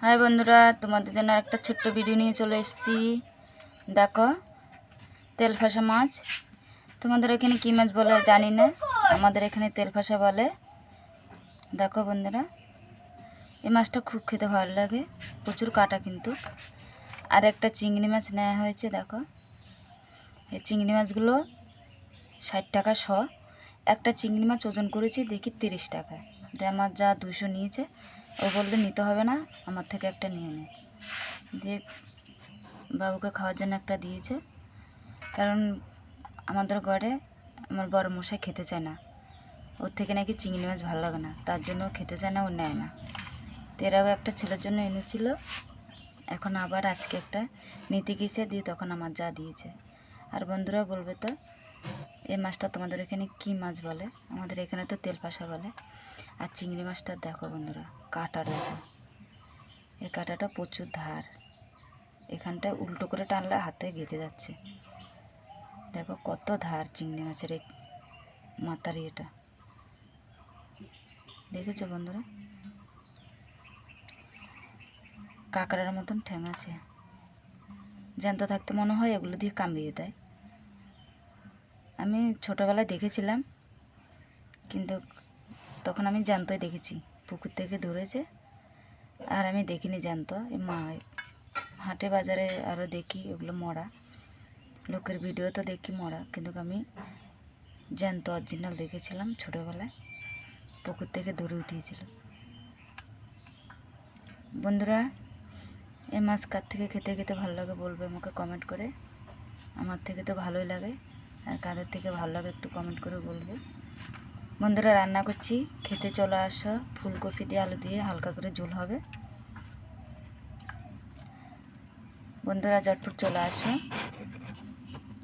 High বন্ধুরা, তোমাদের জন্য একটা ছোট্ট ভিডিও নিয়ে চলে এসেছি। দেখো, তেলফাসা মাছ। তোমাদের এখানে কী মাছ বলে জানি না, আমাদের এখানে তেলফাসা বলে। দেখো বন্ধুরা, এই মাছটা খুব খেতে ভালো লাগে, প্রচুর কাটা কিন্তু। আর একটা চিংড়ি মাছ নেওয়া হয়েছে। দেখো, এই চিংড়ি মাছগুলো 60 টাকা শ। একটা চিংড়ি মাছ ওজন করেছি দেখি 30 টাকা। দিয়ে আমার যা 200 নিয়েছে, ও বললে নিতে হবে না, আমার থেকে একটা নিয়ে নে। দিয়ে বাবুকে খাওয়ার জন্য একটা দিয়েছে, কারণ আমাদের ঘরে আমার বড় মশাই খেতে চায় না, ওর থেকে নাকি চিংড়ি মাছ ভালো লাগে না, তার জন্য ও খেতে চায় না, ও নেয় না। তো এর আগে একটা ছেলের জন্য এনেছিল, এখন আবার আজকে একটা নিতে গিয়েছে, দিয়ে তখন আমার যা দিয়েছে। আর বন্ধুরা বলবে তো, এই মাছটা তোমাদের এখানে কী মাছ বলে? আমাদের এখানে তো তেলপাসা বলে। আর চিংড়ি মাছটা দেখো বন্ধুরা, কাটা দেখো, এই কাঁটাটা প্রচুর ধার, এখানটায় উল্টো করে টানলে হাতে গেঁথে যাচ্ছে। দেখো কত ধার চিংড়ি মাছের এই মাথার ইয়েটা, দেখেছো বন্ধুরা? কাঁকড়ার মতন ঠ্যাং আছে, জ্যান্ত থাকতে মনে হয় এগুলো দিয়ে কামড়িয়ে দেয়। আমি ছোটোবেলায় দেখেছিলাম, কিন্তু তখন আমি জ্যান্তই দেখেছি, পুকুর থেকে ধরেছে। আর আমি দেখিনি জ্যান্ত, হাটে বাজারে আরও দেখি ওগুলো মরা, লোকের ভিডিও তো দেখি মরা, কিন্তু আমি জ্যান্ত অরিজিনাল দেখেছিলাম ছোটোবেলায়, পুকুর থেকে ধরে উঠিয়েছিল। বন্ধুরা, এই মাছ কার থেকে খেতে খেতে ভালো লাগে বলবে আমাকে কমেন্ট করে। আমার থেকে তো ভালোই লাগে, আর কাদের থেকে ভালো লাগে একটু কমেন্ট করে বলবে। বন্ধুরা, রান্না করছি, খেতে চলে আসো। ফুলকপি দিয়ে আলু দিয়ে হালকা করে ঝোল হবে। বন্ধুরা ঝটপট চলে আসো।